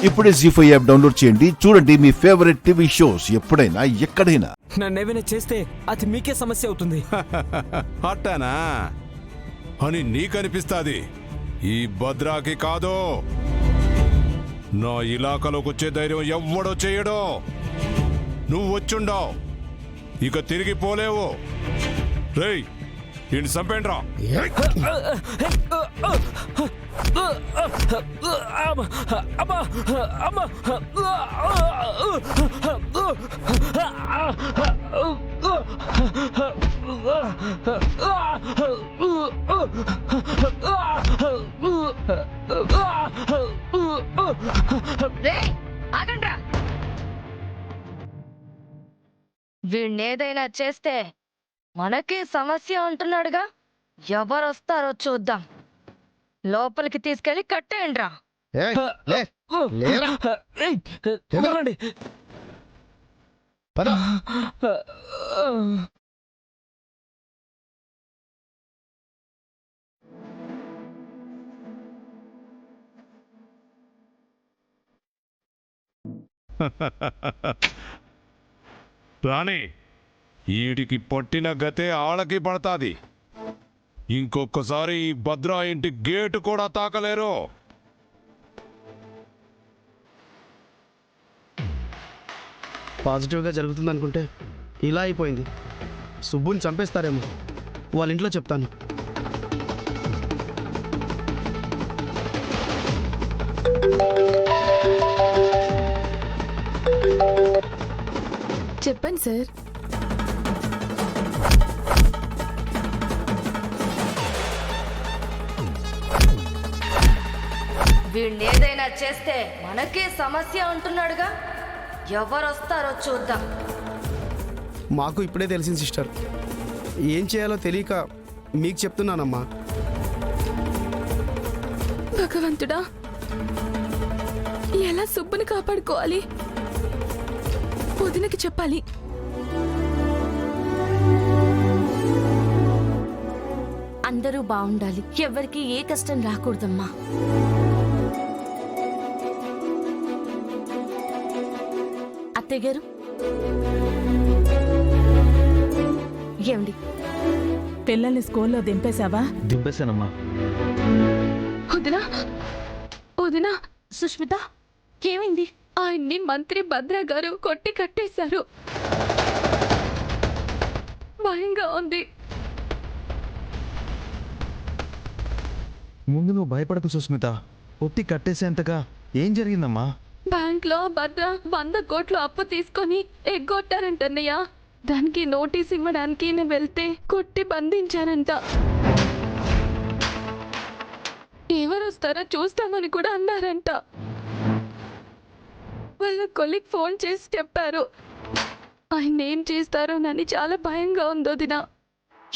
ఇప్పుడే జీ5 app download చేయండి. చూడండి మీ ఫేవరెట్ టీవీ షోస్ ఎప్పుడైనా ఎక్కడైనా. నన్నేమైనా చేస్తే అది మీకే సమస్య అవుతుంది. అట్టానా అని నీకనిపిస్తాది, ఈ భద్రాకి కాదు. నా ఇలాకాలోకి వచ్చే ధైర్యం ఎవ్వడో చేయడో. నువ్వు వచ్చుండావు, ఇక తిరిగి పోలేవు. రేయ్, ఈయన చంపేండ్రా. వీణ్ణేదైనా చేస్తే మనకే సమస్య అంటున్నాడుగా. ఎవరొస్తారో చూద్దాం. లోపలికి తీసుకెళ్లి కట్టేయండ్రా. రాణి, ఈడికి పట్టిన గతే ఆళ్ళకి పడతాది. ఇంకొకసారి ఈ భద్రా ఇంటి గేటు కూడా తాకలేరు. పాజిటివ్గా జరుగుతుంది అనుకుంటే ఇలా అయిపోయింది. సుబ్బుని చంపేస్తారేమో. వాళ్ళ ఇంట్లో చెప్తాను. చెప్పండి సార్. వీణ్ణేదైనా చేస్తే మనకే సమస్య అంటున్నాడుగా. ఎవరొస్తారో చూద్దాం. మాకు ఇప్పుడే తెలిసింది సిస్టర్. ఏం చేయాలో తెలియక మీకు చెప్తున్నానమ్మా. భగవంతుడా, ఎలా సుబ్బుని కాపాడుకోవాలి? వదినకి చెప్పాలి. అందరూ బాగుండాలి, ఎవరికి ఏ కష్టం రాకూడదమ్మా. అత్తయ్య గారు, ఏమండి, పిల్లల్ని స్కూల్లో దింపేశావా? దింపేశానమ్మా. వదినా, వదినా. సుష్మిత, ఏమైంది? ఆయన్ని మంత్రి భద్రా గారు కొట్టి కట్టేశారు. భయంగా ఉంది. ముందు నువ్వు భయపడకు సుస్మిత. ఒత్తి కట్టేసేంతగా ఏం జరిగిందమ్మా? బ్యాంక్ లో భద్ర 100 కోట్లు అప్పు తీసుకొని ఎగ్గొట్టారంటన్నయ్య. దానికి నోటీస్ ఇవ్వడానికి నేను వెళ్తే కొట్టి బంధించారంట. ఎవరు వస్తారో చూస్తామని కూడా అన్నారంట. వాళ్ళ కొలిక్ ఫోన్ చేసి చెప్పారు. ఆయన ఏం చేస్తారోనని చాలా భయంగా ఉంది వదినా.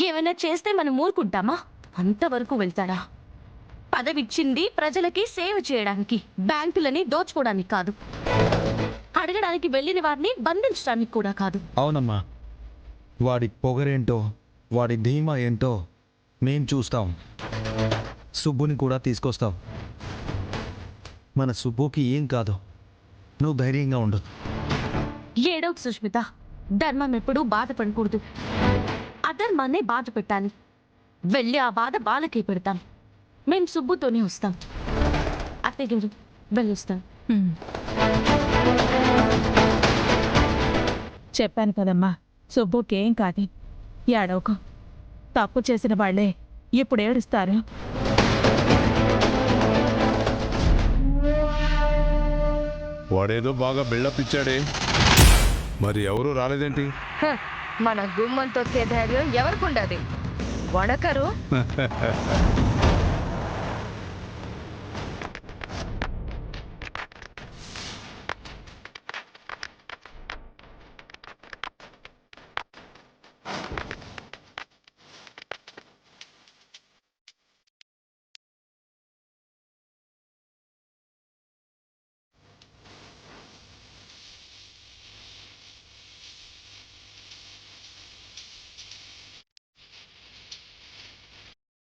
ఏమైనా చేస్తే మనం ఊరుకుంటామా? అంతవరకు వెళ్తాడా? పదవిచ్చింది ప్రజలకి సేవ చేయడానికి, బ్యాంకులని దోచుకోవడానికి కాదు. అడగడానికి వెళ్ళిన వారిని బంధించడానికి కూడా కాదు. అవునమ్మా, వాడి పొగరేంటో, వాడి ధీమా ఏంటో మేం చూస్తాం. సుబ్బుని కూడా తీసుకొస్తాం. మన సుబ్బుకి ఏం కాదు, నువ్వు ధైర్యంగా ఉండు. ఏడవకు సుష్మిత. ధర్మం ఎప్పుడూ బాధపడకూడదు, అధర్మాన్నే బాధ పెట్టాలి. వెళ్ళి ఆ బాధ బాలకే పెడతాం. మేం సుబ్బుతోనే వస్తాం. అత్తయ్య గారు, వెళ్ళొస్తాం. చెప్పాను కదమ్మా, సుబ్బుకేం కాదు. ఏడవకు. తప్పు చేసిన వాళ్లే ఇప్పుడు ఏడుస్తారు. వాడేదో బాగా బిల్డప్ ఇచ్చాడే, మరి ఎవరు రాలేదేంటి? మన గుమ్మం తొక్కే ధైర్యం ఎవరికుండదు. వణకరు.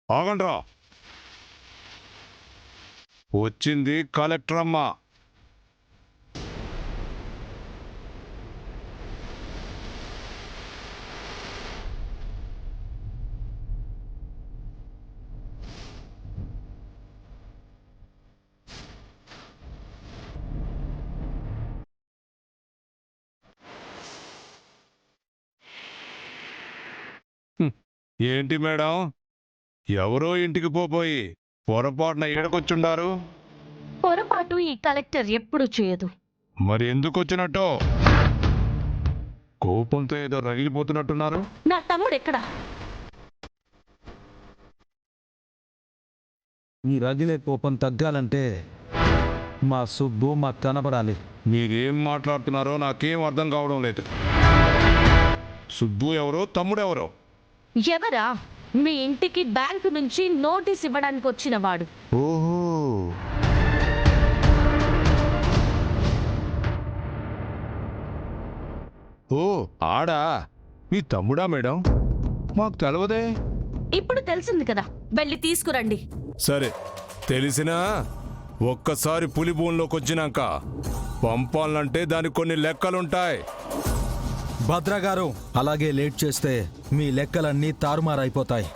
ఆగండ్రా, వచ్చింది కలెక్టర్ అమ్మ. ఏంటి మేడం, ఎవరో ఇంటికి పోయి పొరపాటున ఏడకొచ్చుండారు? పొరపాటు ఈ కలెక్టర్ ఎప్పుడు చేయదు. మరి ఎందుకు వచ్చినట్టు? కోపంతో ఏదో రగిలిపోతున్నట్టున్నారు. నా తమ్ముడు ఎక్కడా? ఈ రగిలే కోపం తగ్గాలంటే మా సుబ్బు మాకు కనబడాలి. మీరేం మాట్లాడుతున్నారో నాకేం అర్థం కావడం లేదు. సుబ్బు ఎవరో, తమ్ముడెవరో? ఎవరా? మీ ఇంటికి బ్యాంకు నుంచి నోటీస్ ఇవ్వడానికి వచ్చిన వాడు. ఓహో, ఓ ఆడా మీ తమ్ముడా మేడం? మాకు తెలవదే. ఇప్పుడు తెలిసింది కదా, వెళ్ళి తీసుకురండి. సరే, తెలిసినా ఒక్కసారి పులి భూమిలోకి వచ్చినాక పంపాలంటే దానికి కొన్ని లెక్కలుంటాయి. భద్ర గారు, అలాగే లేట్ చేస్తే మీ లెక్కలన్నీ తారుమారైపోతాయి.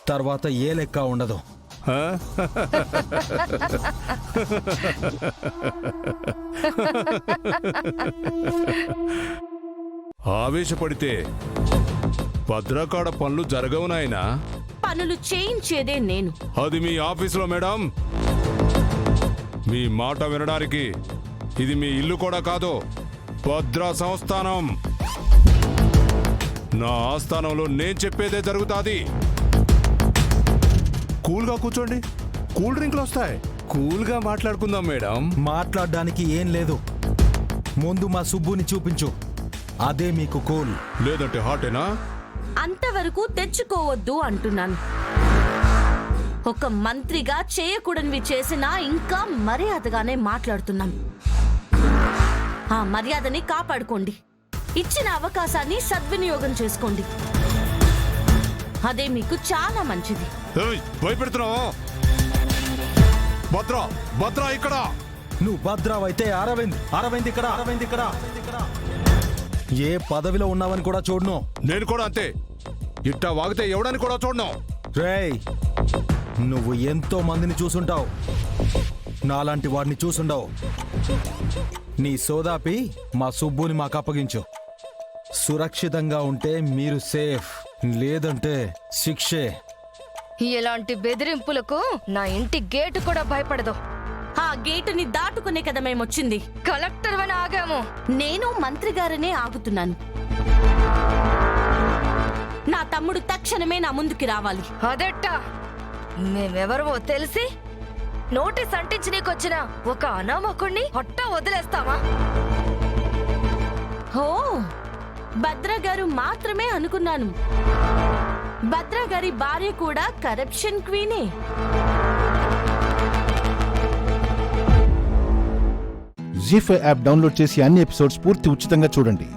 తర్వాత ఏ లెక్క ఉండదు. ఆ? ఆవేశపడితే భద్రకాడ పనులు జరగవు నాయనా. పనులు చేయించేదే నేను. అది మీ ఆఫీసులో మేడం. మీ మాట వినడానికి ఇది మీ ఇల్లు కూడా కాదు, భద్రా సంస్థానం. నా ఆస్థానంలో నేను చెప్పేదే జరుగుతాది. కూల్గా కూర్చోండి, కూల్ డ్రింక్లు వస్తాయి. కూల్గా మాట్లాడుకుందాం మేడం. మాట్లాడడానికి ఏం లేదు. ముందు మా సుబ్బుని చూపించు, అదే మీకు కూల్. లేదంటే హాటేనా? అంతవరకు తెచ్చుకోవద్దు అంటున్నాను. ఒక మంత్రిగా చేయకూడనివి చేసినా ఇంకా మర్యాదగానే మాట్లాడుతున్నాను. ఆ మర్యాదని కాపాడుకోండి. ఇచ్చిన అవకాశాన్ని సద్వినియోగం చేసుకోండి. అదే మీకు చాలా మంచిది. ఏయ్, భయపెడుతున్నావా? భద్రా, భద్రా ఇక్కడ. నువ్వు భద్రావైతే అరవింద్ ఇక్కడ. ఏ పదవిలో ఉన్నావని కూడా చూడను. నేను కూడా అంతే. ఇట్టా వాగితే ఎవడని కూడా చూడను. రేయ్, నువ్వు ఎంతో మందిని చూసుంటావు, నాలాంటి వాడిని చూసుండవు. నీ సోదాపి మా సుబ్బుని మాకు అప్పగించు. సురక్షితంగా ఉంటే మీరు సేఫ్, లేదంటే శిక్షే. ఇలాంటి బెదిరింపులకు నా ఇంటి గేటు కూడా భయపడదు. ఆ గేటుని దాటుకునే కదా మేమొచ్చింది. కలెక్టర్ అని ఆగాము. నేను మంత్రి గారినే ఆగుతున్నాను. నా తమ్ముడు తక్షణమే నా ముందుకి రావాలి. అదెట్టా? మేమెవరవో తెలిసి నోటీస్ అంటించి నీకొచ్చిన ఒక అనామకుణ్ణి హొట్టా వదిలేస్తావా? ఓ, భద్ర గారు మాత్రమే అనుకున్నాను. భద్ర గారి భార్య కూడా కరప్షన్ క్వీనే. జీ5 యాప్ డౌన్లోడ్ చేసి అన్ని ఎపిసోడ్స్ పూర్తి ఉచితంగా చూడండి.